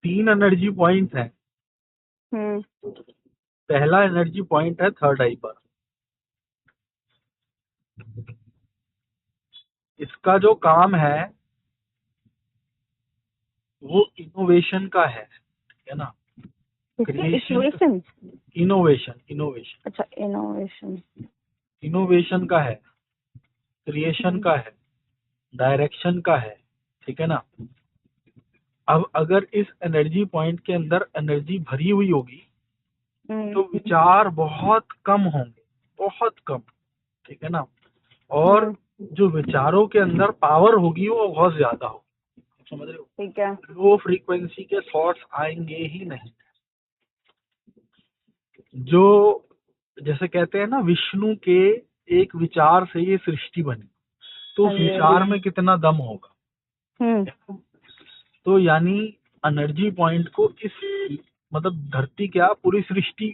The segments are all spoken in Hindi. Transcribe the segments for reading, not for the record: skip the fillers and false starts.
3 एनर्जी पॉइंट हैं। पहला एनर्जी पॉइंट है थर्ड आई पर। इसका जो काम है वो इनोवेशन का है, ठीक है ना। क्रिएशन, इनोवेशन, इनोवेशन, अच्छा इनोवेशन, इनोवेशन का है, क्रिएशन का है, डायरेक्शन का है, ठीक है ना। अब अगर इस एनर्जी पॉइंट के अंदर एनर्जी भरी हुई होगी तो विचार बहुत कम होंगे, बहुत कम, ठीक है ना। और जो विचारों के अंदर पावर होगी वो बहुत ज्यादा होगी, समझ रहे हो। ठीक है। लो फ्रीक्वेंसी के थॉट्स आएंगे ही नहीं। जो जैसे कहते हैं ना, विष्णु के एक विचार से ये सृष्टि बनी, तो उस विचार में कितना दम होगा। तो यानी एनर्जी पॉइंट को इस मतलब धरती क्या पूरी सृष्टि,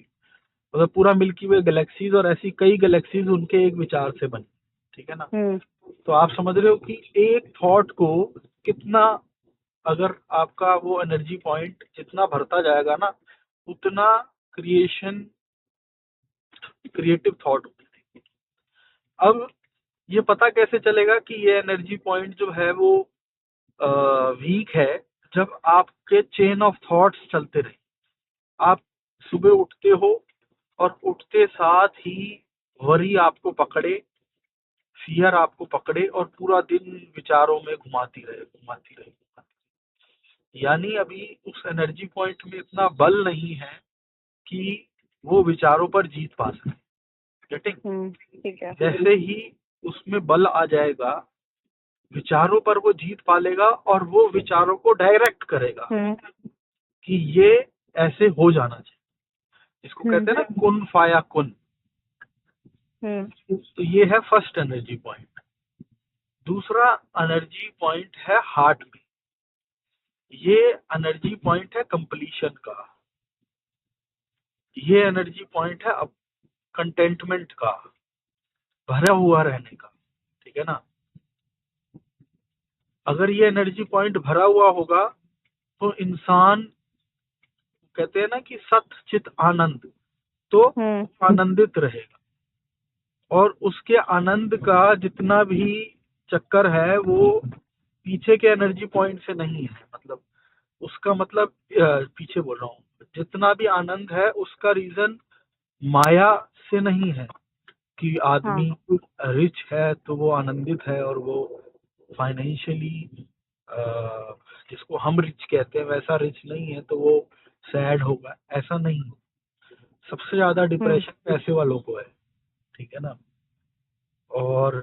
मतलब पूरा मिल्की वे गैलेक्सीज और ऐसी कई गैलेक्सीज उनके एक विचार से बनी, ठीक है ना। तो आप समझ रहे हो कि एक थॉट को कितना, अगर आपका वो एनर्जी पॉइंट जितना भरता जाएगा ना, उतना क्रिएटिव थॉट होती है। अब ये पता कैसे चलेगा कि ये एनर्जी पॉइंट जो है वो वीक है, जब आपके चेन ऑफ थॉट्स चलते रहे। आप सुबह उठते हो और उठते साथ ही वरी आपको पकड़े, फियर आपको पकड़े और पूरा दिन विचारों में घुमाती रहे, घुमाती रहे, घुमाती रहे। यानी अभी उस एनर्जी पॉइंट में इतना बल नहीं है कि वो विचारों पर जीत पा सके। गेटिंग? ठीक है। जैसे ही उसमें बल आ जाएगा, विचारों पर वो जीत पा लेगा और वो विचारों को डायरेक्ट करेगा कि ये ऐसे हो जाना चाहिए। इसको कहते हैं ना कुन फाया कुन। तो ये है फर्स्ट एनर्जी पॉइंट। दूसरा एनर्जी पॉइंट है हार्ट में। ये एनर्जी पॉइंट है कंप्लीशन का। ये एनर्जी पॉइंट है अब कंटेंटमेंट का, भरा हुआ रहने का, ठीक है ना। अगर ये एनर्जी पॉइंट भरा हुआ होगा तो इंसान, कहते हैं ना कि सत चित आनंद, तो आनंदित रहेगा। और उसके आनंद का जितना भी चक्कर है वो पीछे के एनर्जी पॉइंट से नहीं है। मतलब उसका मतलब पीछे बोल रहा हूँ, जितना भी आनंद है उसका रीजन माया से नहीं है कि आदमी रिच है तो वो आनंदित है और वो फाइनेंशियली जिसको हम रिच कहते हैं वैसा रिच नहीं है तो वो सैड होगा, ऐसा नहीं। सबसे ज्यादा डिप्रेशन पैसे वालों को है, ठीक है ना। और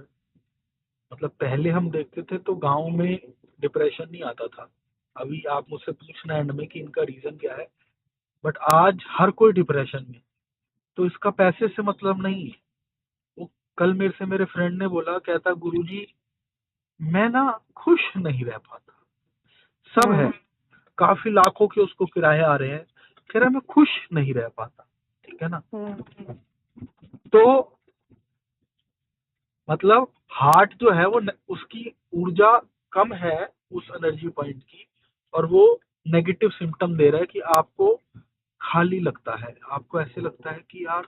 मतलब पहले हम देखते थे तो गांव में डिप्रेशन नहीं आता था। अभी आप मुझसे पूछना एंड में कि इनका रीजन क्या है, बट आज हर कोई डिप्रेशन में। तो इसका पैसे से मतलब नहीं है। वो कल मेरे से मेरे फ्रेंड ने बोला, कहता गुरुजी मैं ना खुश नहीं रह पाता, सब है, काफी लाखों के उसको किराए आ रहे हैं, कह रहा मैं खुश नहीं रह पाता, ठीक है ना। तो मतलब हार्ट जो है वो उसकी ऊर्जा कम है उस एनर्जी पॉइंट की, और वो नेगेटिव सिम्टम दे रहा है कि आपको खाली लगता है, आपको ऐसे लगता है कि यार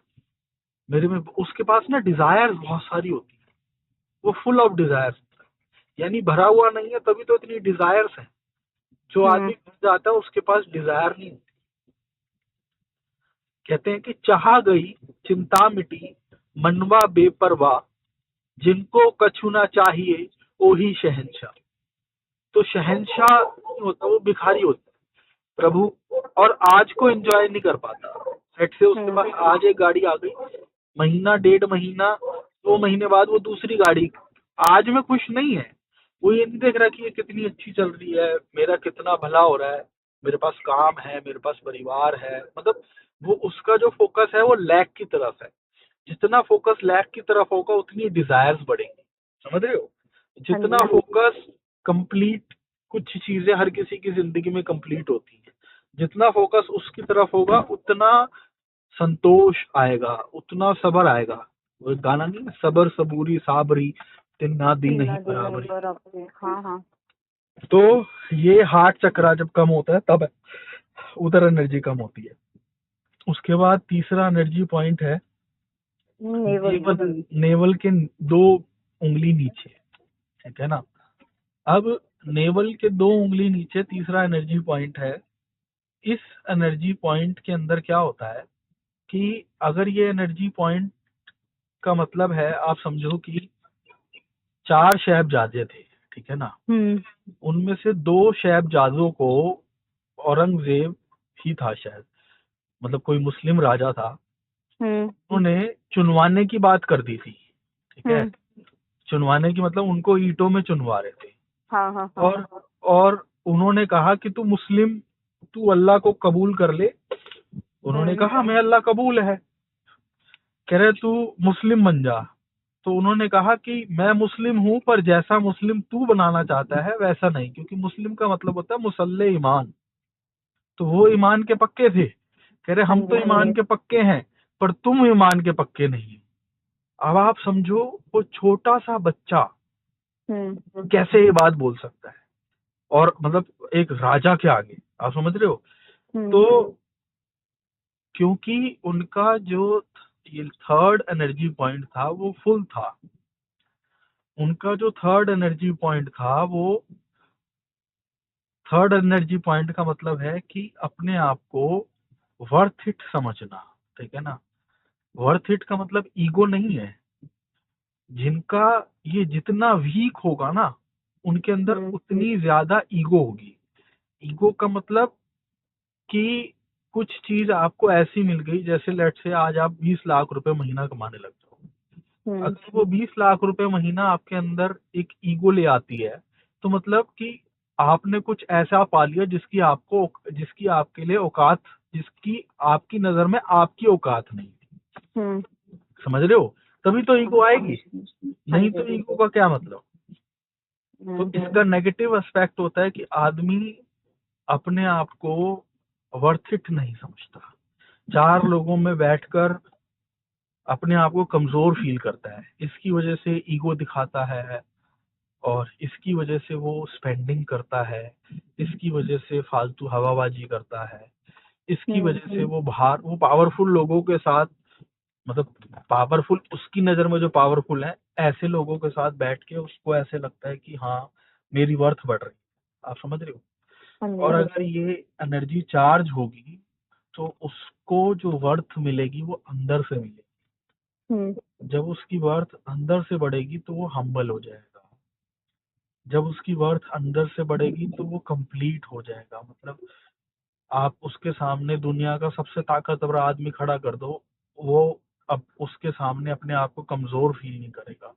मेरे में, उसके पास ना डिजायर्स बहुत सारी होती है, वो फुल ऑफ डिजायर्स, यानी भरा हुआ नहीं है तभी तो इतनी डिजायर्स है। जो आदमी भर जाता है उसके पास डिजायर नहीं होती। कहते हैं कि चाह गई चिंता मिटी मनवा बेपरवाह, जिनको कछु ना चाहिए वही शहंशाह। तो शहंशाह नहीं होता, वो भिखारी होता है, प्रभु, और आज को एंजॉय नहीं कर पाता। सेट से उसके पास आज एक गाड़ी आ गई, महीना डेढ़ महीना 2 महीने बाद वो दूसरी गाड़ी, आज में खुश नहीं है। वो ये नहीं देख रहा कि ये कितनी अच्छी चल रही है, मेरा कितना भला हो रहा है, मेरे पास काम है, मेरे पास परिवार है। मतलब वो उसका जो फोकस है वो लैक की तरफ है। जितना फोकस लैक की तरफ होगा उतनी डिजायर्स बढ़ेंगी, समझ रहे हो। जितना फोकस कंप्लीट, कुछ चीजें हर किसी की जिंदगी में कंप्लीट होती है, जितना फोकस उसकी तरफ होगा उतना संतोष आएगा, उतना सबर आएगा। वो गाना नहीं है, सबर सबूरी साबरी तिन्ना दी नहीं बराबरी। हाँ हाँ। तो ये हार्ट चक्रा जब कम होता है तब उधर एनर्जी कम होती है। उसके बाद तीसरा एनर्जी पॉइंट है नेवल के 2 उंगली नीचे, ठीक है ना। अब नेवल के 2 उंगली नीचे तीसरा एनर्जी पॉइंट है। इस एनर्जी पॉइंट के अंदर क्या होता है कि अगर ये एनर्जी पॉइंट का मतलब है, आप समझो कि 4 साहिबजादे थे, ठीक है ना। उनमें से 2 साहिबजादों को औरंगजेब ही था शायद, मतलब कोई मुस्लिम राजा था, उन्होंने चुनवाने की बात कर दी थी, ठीक है। चुनवाने की मतलब उनको ईंटों में चुनवा रहे थे। हाँ। और उन्होंने कहा कि तू अल्लाह को कबूल कर ले। उन्होंने कहा मैं अल्लाह कबूल है। कह रहे तू मुस्लिम बन जा। तो उन्होंने कहा कि मैं मुस्लिम हूँ, पर जैसा मुस्लिम तू बनाना चाहता है वैसा नहीं, क्योंकि मुस्लिम का मतलब होता है मुसल्ले ईमान। तो वो ईमान के पक्के थे। कह रहे हम तो ईमान के पक्के हैं, पर तुम ईमान के पक्के नहीं। अब आप समझो वो छोटा सा बच्चा कैसे ये बात बोल सकता है, और मतलब एक राजा के आगे, आप समझ रहे हो। तो क्योंकि उनका जो ये थर्ड एनर्जी पॉइंट था वो फुल था। उनका जो थर्ड एनर्जी पॉइंट था वो थर्ड एनर्जी पॉइंट का मतलब है कि अपने आप को वर्थ इट समझना, ठीक है ना। वर्थ इट का मतलब ईगो नहीं है। जिनका ये जितना वीक होगा ना, उनके अंदर उतनी ज्यादा ईगो होगी। ईगो का मतलब कि कुछ चीज आपको ऐसी मिल गई, जैसे लेट से आज आप 20 लाख रुपए महीना कमाने लग जाओ। अगर वो 20 लाख रुपए महीना आपके अंदर एक ईगो ले आती है, तो मतलब कि आपने कुछ ऐसा पा लिया जिसकी आपके लिए औकात, जिसकी आपकी नजर में आपकी औकात नहीं थी। समझ रहे हो, तभी तो ईगो आएगी, नहीं तो ईगो का क्या मतलब। तो इसका नेगेटिव एस्पेक्ट होता है कि आदमी अपने आप को वर्थ इट नहीं समझता। 4 लोगों में बैठकर अपने आप को कमजोर फील करता है, इसकी वजह से ईगो दिखाता है, और इसकी वजह से वो स्पेंडिंग करता है, इसकी वजह से फालतू हवाबाजी करता है, इसकी वजह से वो पावरफुल लोगों के साथ, मतलब पावरफुल उसकी नजर में जो पावरफुल है, ऐसे लोगों के साथ बैठ के उसको ऐसे लगता है कि हाँ मेरी वर्थ बढ़ रही है। आप समझ रहे हो। और अगर ये एनर्जी चार्ज होगी तो उसको जो वर्थ मिलेगी वो अंदर से मिलेगी। जब उसकी वर्थ अंदर से बढ़ेगी तो वो हम्बल हो जाएगा। जब उसकी वर्थ अंदर से बढ़ेगी तो वो कंप्लीट हो जाएगा। मतलब आप उसके सामने दुनिया का सबसे ताकतवर आदमी खड़ा कर दो, वो अब उसके सामने अपने आप को कमजोर फील नहीं करेगा।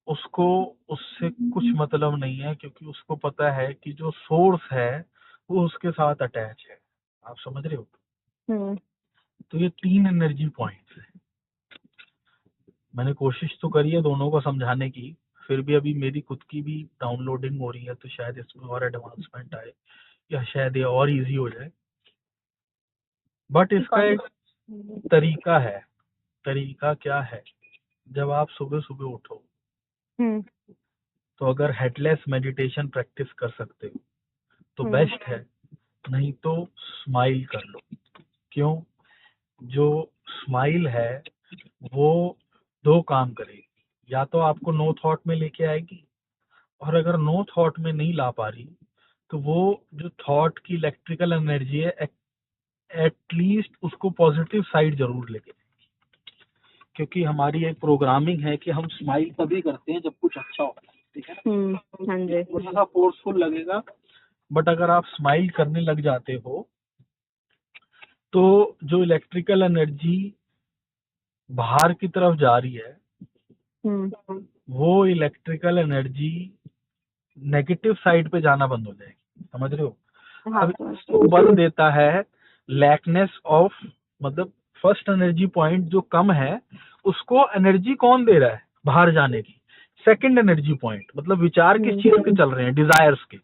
उसको उससे कुछ मतलब नहीं है, क्योंकि उसको पता है कि जो सोर्स है वो उसके साथ अटैच है। आप समझ रहे हो। तो ये 3 एनर्जी पॉइंट्स है। मैंने कोशिश तो करी है दोनों को समझाने की, फिर भी अभी मेरी खुद की भी डाउनलोडिंग हो रही है, तो शायद इसमें और एडवांसमेंट आए या शायद ये और इजी हो जाए। बट इसका एक तरीका है। तरीका क्या है, जब आप सुबह सुबह उठो तो अगर हेडलेस मेडिटेशन प्रैक्टिस कर सकते हो तो बेस्ट है, नहीं तो स्माइल कर लो। क्यों? जो स्माइल है वो 2 काम करेगी, या तो आपको नो थॉट में लेके आएगी, और अगर नो थॉट में नहीं ला पा रही तो वो जो थॉट की इलेक्ट्रिकल एनर्जी है एटलीस्ट उसको पॉजिटिव साइड जरूर लेके, क्योंकि हमारी एक प्रोग्रामिंग है कि हम स्माइल तभी करते हैं जब कुछ अच्छा होता है, ठीक है ना। थोड़ा सा फोर्सफुल लगेगा, बट अगर आप स्माइल करने लग जाते हो तो जो इलेक्ट्रिकल एनर्जी बाहर की तरफ जा रही है वो इलेक्ट्रिकल एनर्जी नेगेटिव साइड पे जाना बंद हो जाएगी। समझ रहे हो। अब इसको बल देता है लैकनेस ऑफ, मतलब फर्स्ट एनर्जी पॉइंट जो कम है उसको एनर्जी कौन दे रहा है बाहर जाने की? सेकंड एनर्जी पॉइंट, मतलब विचार किस चीज के चल रहे हैं? डिजायर्स के।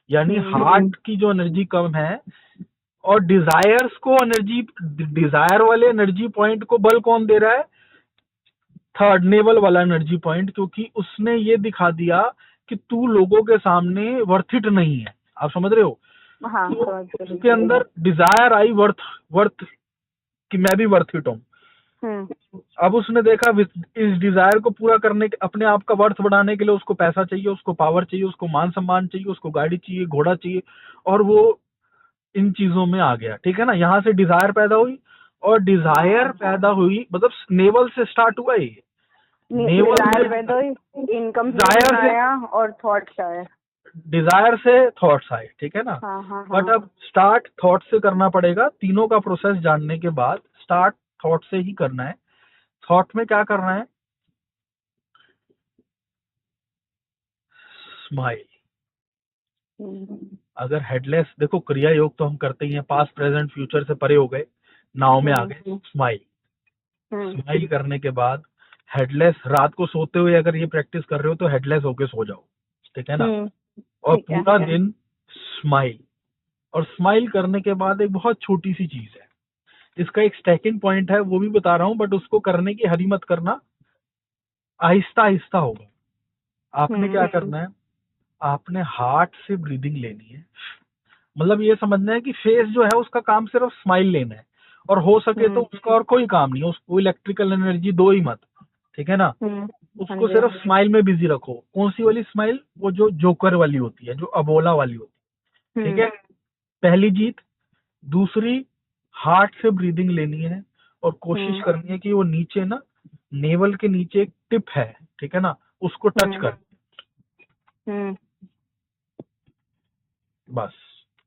यानी हार्ट की जो एनर्जी कम है और डिजायर्स को एनर्जी, डिजायर वाले एनर्जी पॉइंट को बल कौन दे रहा है? थर्ड नेवल वाला एनर्जी पॉइंट, क्योंकि उसने ये दिखा दिया कि तू लोगों के सामने वर्थ इट नहीं है। आप समझ रहे हो? हाँ, तो उसके अंदर डिजायर आई वर्थ वर्थ कि मैं भी वर्थ इट हूँ। अब उसने देखा इस डिजायर को पूरा करने के, अपने आप का वर्थ बढ़ाने के लिए उसको पैसा चाहिए, उसको पावर चाहिए, उसको मान सम्मान चाहिए, उसको गाड़ी चाहिए, घोड़ा चाहिए, और वो इन चीजों में आ गया। ठीक है ना? यहाँ से डिजायर पैदा हुई, और डिजायर पैदा हुई मतलब नेवल से स्टार्ट हुआ ये। नेवल से इनकम डिजायर से आया और थॉट्स आए, डिजायर से थॉट्स आए। ठीक है ना? हाँ, बट अब स्टार्ट थॉट से करना पड़ेगा। तीनों का प्रोसेस जानने के बाद स्टार्ट थॉट से ही करना है। थॉट में क्या करना है? स्माइल। अगर हेडलेस, देखो क्रिया योग तो हम करते ही हैं, पास्ट प्रेजेंट फ्यूचर से परे हो गए, नाव में आ गए। स्माइल, स्माइल करने के बाद हेडलेस, रात को सोते हुए अगर ये प्रैक्टिस कर रहे हो तो हेडलेस होके सो जाओ। ठीक है ना? और पूरा दिन स्माइल। और स्माइल करने के बाद एक बहुत छोटी सी चीज है, इसका एक स्टैकिंग पॉइंट है, वो भी बता रहा हूँ, बट उसको करने की हरी मत करना, आहिस्ता आहिस्ता होगा। आपने क्या करना है? आपने हार्ट से ब्रीदिंग लेनी है। मतलब ये समझना है कि फेस जो है उसका काम सिर्फ स्माइल लेना है, और हो सके तो उसका और कोई काम नहीं, उसको इलेक्ट्रिकल एनर्जी दो ही मत। ठीक है ना? उसको सिर्फ स्माइल में बिजी रखो। कौन सी वाली स्माइल? वो जो जोकर वाली होती है, जो अबोला वाली होती है। ठीक है? पहली जीत। दूसरी, हार्ट से ब्रीदिंग लेनी है, और कोशिश करनी है कि वो नीचे ना, नेवल के नीचे एक टिप है, ठीक है ना, उसको टच कर। बस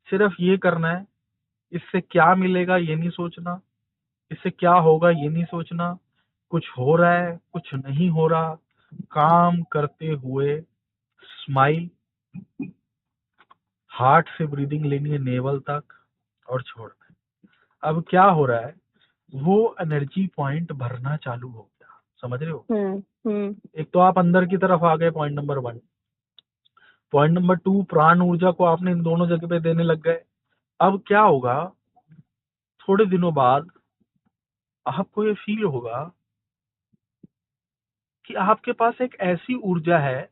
सिर्फ ये करना है। इससे क्या मिलेगा ये नहीं सोचना, इससे क्या होगा ये नहीं सोचना, कुछ हो रहा है कुछ नहीं हो रहा, काम करते हुए स्माइल, हार्ट से ब्रीदिंग लेनी है नेवल तक, और छोड़ना है। अब क्या हो रहा है? वो एनर्जी पॉइंट भरना चालू हो गया। समझ रहे हो? एक तो आप अंदर की तरफ आ गए, पॉइंट नंबर 1। पॉइंट नंबर 2, प्राण ऊर्जा को आपने इन दोनों जगह पे देने लग गए। अब क्या होगा? थोड़े दिनों बाद आपको ये फील होगा कि आपके पास एक ऐसी ऊर्जा है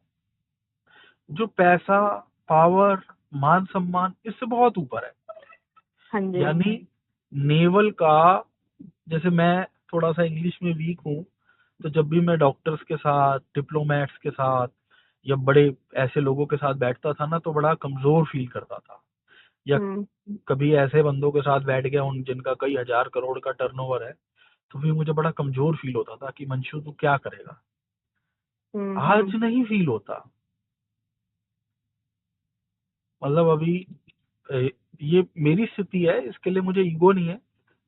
जो पैसा, पावर, मान सम्मान, इससे बहुत ऊपर है। यानी नेवल का, जैसे मैं थोड़ा सा इंग्लिश में वीक हूँ, तो जब भी मैं डॉक्टर्स के साथ, डिप्लोमेट्स के साथ, या बड़े ऐसे लोगों के साथ बैठता था ना, तो बड़ा कमजोर फील करता था। या कभी ऐसे बंदों के साथ बैठ गया उन जिनका कई हजार करोड़ का टर्नओवर है, तो फिर मुझे बड़ा कमजोर फील होता था कि मंशु तू क्या करेगा। आज नहीं फील होता। मतलब अभी ये मेरी स्थिति है, इसके लिए मुझे ईगो नहीं है।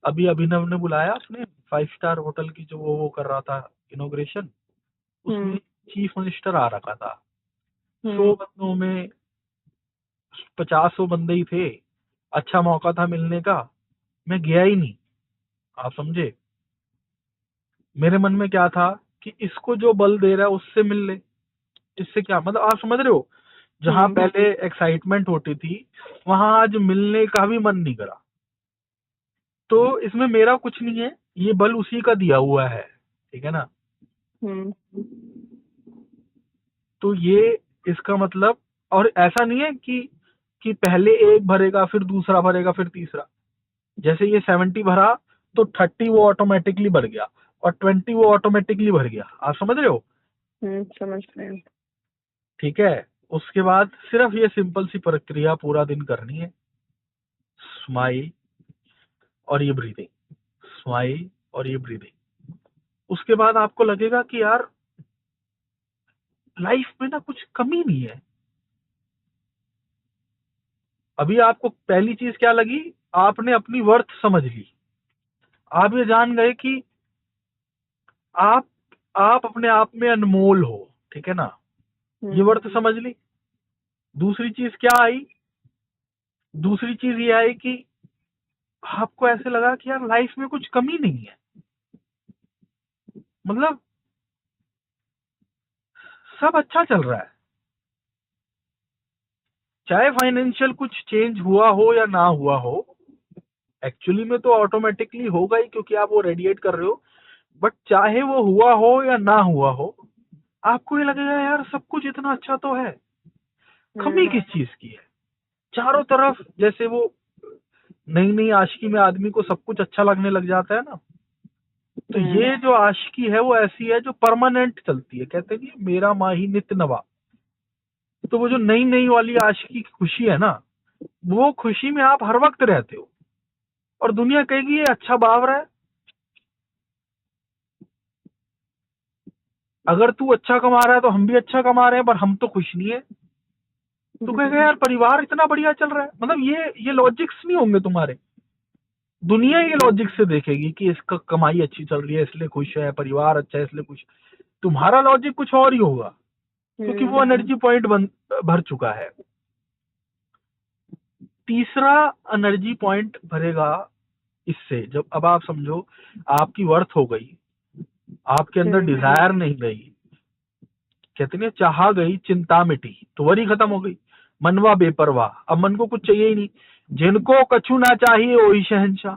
अभी अभिनव ने बुलाया अपने 5 स्टार होटल की, जो वो कर रहा था इनोग्रेशन, उसमें चीफ मिनिस्टर आ रखा था। 100 बंदों में 50 बंदे ही थे। अच्छा मौका था मिलने का, मैं गया ही नहीं। आप समझे? मेरे मन में क्या था कि इसको जो बल दे रहा है उससे मिल ले, इससे क्या मतलब। आप समझ रहे हो? जहां पहले एक्साइटमेंट होती थी, वहां आज मिलने का भी मन नहीं करा। तो इसमें मेरा कुछ नहीं है, ये बल उसी का दिया हुआ है। ठीक है ना? तो ये इसका मतलब, और ऐसा नहीं है कि पहले एक भरेगा, फिर दूसरा भरेगा, फिर तीसरा। जैसे ये 70 भरा, तो 30 वो ऑटोमेटिकली भर गया, और 20 वो ऑटोमेटिकली भर गया। आप समझ रहे हो? समझ रहे हैं। ठीक है? उसके बाद सिर्फ ये सिंपल सी प्रक्रिया पूरा दिन करनी है, स्माइल और ये ब्रीदिंग, स्माइल और ये ब्रीदिंग। उसके बाद आपको लगेगा कि यार लाइफ में ना कुछ कमी नहीं है। अभी आपको पहली चीज क्या लगी? आपने अपनी वर्थ समझ ली। आप ये जान गए कि आप आप अपने आप में अनमोल हो। ठीक है ना? ये वर्थ समझ ली। दूसरी चीज क्या आई? दूसरी चीज ये आई कि आपको ऐसे लगा कि यार लाइफ में कुछ कमी नहीं है। मतलब सब अच्छा चल रहा है, चाहे फाइनेंशियल कुछ चेंज हुआ हो या ना हुआ हो। एक्चुअली में तो ऑटोमेटिकली होगा ही, क्योंकि आप वो रेडिएट कर रहे हो। बट चाहे वो हुआ हो या ना हुआ हो, आपको ये लगेगा यार सब कुछ इतना अच्छा तो है। कमी किस चीज की है? चारों तरफ जैसे वो नई नई आशिकी में आदमी को सब कुछ अच्छा लगने लग जाता है ना, तो ये जो आशिकी है वो ऐसी है जो परमानेंट चलती है। कहते नहीं मेरा माही नित्य नवा। तो वो जो नई नई वाली आशिकी की खुशी है ना, वो खुशी में आप हर वक्त रहते हो, और दुनिया कहेगी ये अच्छा बावरा है। अगर तू अच्छा कमा रहा है तो हम भी अच्छा कमा रहे हैं, पर हम तो खुश नहीं है। तो कहेगा यार परिवार इतना बढ़िया चल रहा है। मतलब ये लॉजिक्स नहीं होंगे तुम्हारे। दुनिया ये लॉजिक से देखेगी कि इसका कमाई अच्छी चल रही है इसलिए खुश है, परिवार अच्छा है इसलिए खुश। तुम्हारा लॉजिक कुछ और ही होगा, क्योंकि वो एनर्जी पॉइंट भर चुका है। तीसरा एनर्जी पॉइंट भरेगा इससे, जब अब आप समझो आपकी वर्थ हो गई, आपके अंदर डिजायर नहीं रही, कहते नहीं चाहा गई चिंता मिटी, तो वरी खत्म हो गई। मनवा बेपरवाह, अब मन को कुछ चाहिए ही नहीं। जिनको कछु ना चाहिए वही शहंशाह।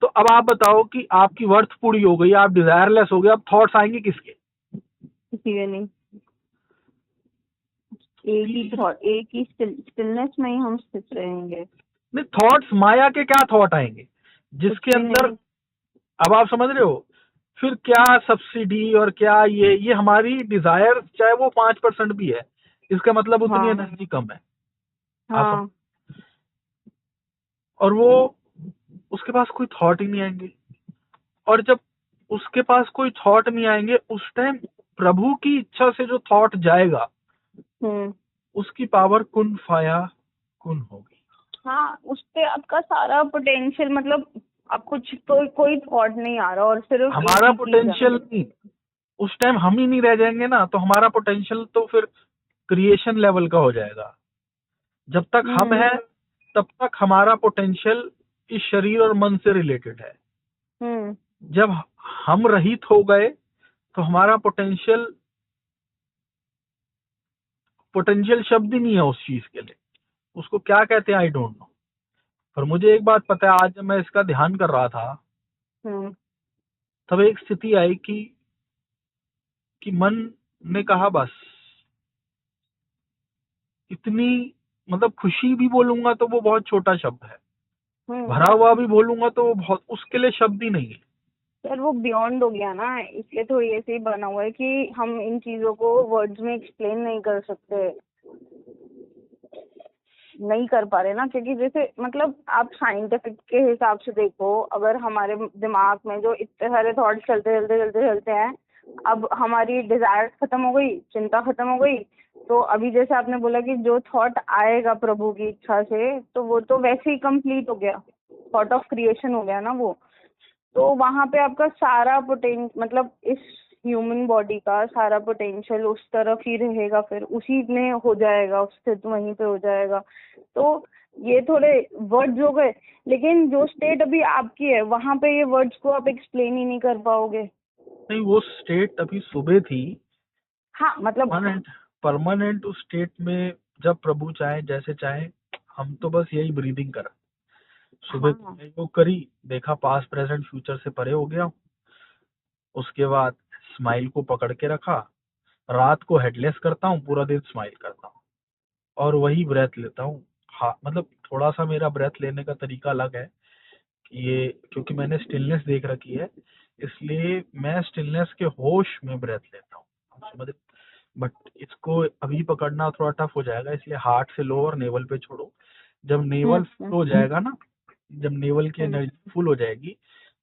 तो अब आप बताओ कि आपकी वर्थ पूरी हो गई, आप डिजायरलेस हो गए, अब थॉट्स आएंगे किसके? किसी नहीं। एक ही स्टिलनेस में ही हम स्थित रहेंगे। नहीं, थॉट्स माया के क्या थॉट आएंगे जिसके अंदर, अब आप समझ रहे हो? फिर क्या सब्सिडी और क्या ये हमारी डिजायर, चाहे वो 5% भी है, इसका मतलब उतनी एनर्जी कम है। आप और वो उसके पास कोई थॉट ही नहीं आएंगे। और जब उसके पास कोई थॉट नहीं आएंगे, उस टाइम प्रभु की इच्छा से जो थॉट जाएगा उसकी पावर कुन फाया कुन होगी। हाँ, उस पे आपका सारा पोटेंशियल, मतलब आप कुछ तो कोई थॉट नहीं आ रहा, और सिर्फ हमारा पोटेंशियल नहीं, उस टाइम हम ही नहीं रह जाएंगे ना, तो हमारा पोटेंशियल तो फिर क्रिएशन लेवल का हो जाएगा। जब तक हम हैं तब तक हमारा पोटेंशियल इस शरीर और मन से रिलेटेड है। जब हम रहित हो गए तो हमारा पोटेंशियल शब्द ही नहीं है उस चीज के लिए। उसको क्या कहते हैं आई डोंट नो। पर मुझे एक बात पता है, आज जब मैं इसका ध्यान कर रहा था तब एक स्थिति आई कि मन ने कहा बस इतनी, मतलब खुशी भी बोलूंगा तो वो बहुत छोटा शब्द है, भरा हुआ भी बोलूंगा तो वो बहुत, उसके लिए शब्द ही नहीं है। सर वो बियॉन्ड हो गया ना, इसलिए तो ऐसे ही बना हुआ है कि हम इन चीजों को वर्ड्स में एक्सप्लेन नहीं कर सकते, नहीं कर पा रहे ना। क्योंकि जैसे मतलब आप साइंटिफिक के हिसाब से देखो, अगर हमारे दिमाग में जो इतने सारे थॉट्स चलते हैं, अब हमारी डिजायर खत्म हो गई, चिंता खत्म हो गई, तो अभी जैसे आपने बोला कि जो थॉट आएगा प्रभु की इच्छा से, तो वो तो वैसे ही कंप्लीट हो गया, थॉट ऑफ क्रिएशन हो गया ना वो। तो वहां पे आपका सारा पोटेंशियल, मतलब इस ह्यूमन बॉडी का सारा पोटेंशियल उस तरफ ही रहेगा, फिर उसी में हो जाएगा, स्थित वहीं पे हो जाएगा। तो ये थोड़े वर्ड्स हो गए, लेकिन जो स्टेट अभी आपकी है वहां पे ये वर्ड्स को आप एक्सप्लेन ही नहीं कर पाओगे। नहीं, वो स्टेट अभी सुबह थी। हाँ, मतलब परमानेंट उस स्टेट में जब प्रभु चाहे जैसे चाहे, हम तो बस यही ब्रीदिंग करा। सुबह योग करी, देखा पास प्रेजेंट फ्यूचर से परे हो गया। उसके बाद स्माइल को पकड़ के रखा, रात को हेडलेस करता हूँ, पूरा दिन स्माइल करता हूँ और वही ब्रेथ लेता हूँ। हाँ, मतलब थोड़ा सा मेरा ब्रेथ लेने का तरीका अलग है कि ये, क्योंकि मैंने स्टिलनेस देख रखी है, इसलिए मैं स्टिलनेस के होश में ब्रेथ लेता हूँ। बट इसको अभी पकड़ना थोड़ा टफ हो जाएगा, इसलिए हार्ट से लो और नेवल पे छोड़ो। जब नेवल फुल हो जाएगा ना, जब नेवल की एनर्जी फुल हो जाएगी,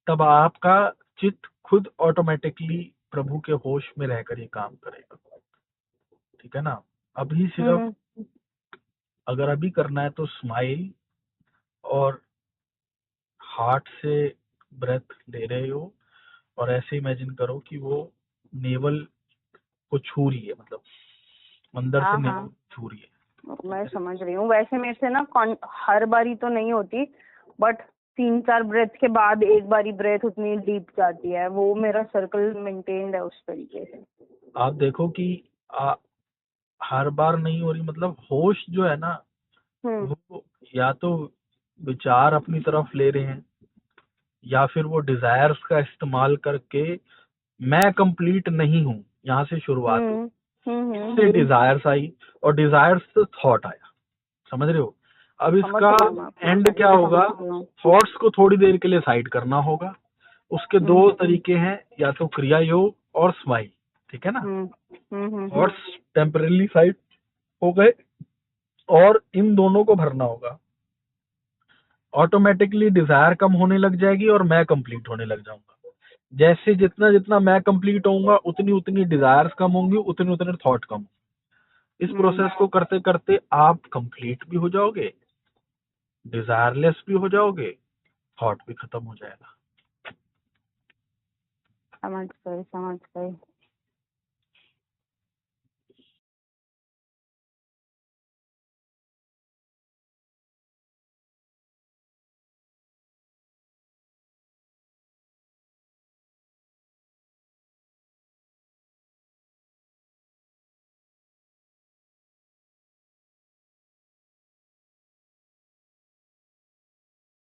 तब आपका चित्त खुद ऑटोमेटिकली प्रभु के होश में रहकर ये काम करेगा। ठीक है ना? अभी सिर्फ अगर अभी करना है तो स्माइल और हार्ट से ब्रेथ ले रहे हो, और ऐसे इमेजिन करो कि वो नेवल को छू रही है, मतलब अंदर से नेवल छू रही है। मैं समझ रही हूँ। वैसे मेरे से ना हर बारी तो नहीं होती, बट 3-4 ब्रेथ के बाद एक बारी ब्रेथ उतनी डीप जाती है, वो मेरा सर्कल मेंटेन्ड है उस तरीके से। आप देखो कि हर बार नहीं हो रही, मतलब होश जो है ना, वो या तो विचार अपनी तरफ ले रहे हैं, या फिर वो डिजायर्स का इस्तेमाल करके मैं कंप्लीट नहीं हूँ, यहाँ से शुरुआत हो, से डिजायर्स आई और डिजायर्स से थॉट आया। समझ रहे हो? अब इसका एंड क्या होगा? थॉट्स को थोड़ी देर के लिए साइड करना होगा। उसके दो तरीके हैं, या तो क्रिया योग और स्माइल, ठीक है ना? थॉट्स टेम्परेली साइड हो गए और इन दोनों को भरना होगा। ऑटोमेटिकली डिजायर कम होने लग जाएगी और मैं कंप्लीट होने लग जाऊंगा। जैसे जितना जितना मैं कंप्लीट होऊंगा उतनी उतनी डिजायर्स कम होंगी, उतने उतने थॉट कम होंगे। इस प्रोसेस को करते करते आप कंप्लीट भी हो जाओगे, डिजायरलेस भी हो जाओगे, थॉट भी खत्म हो जाएगा। समझ गई।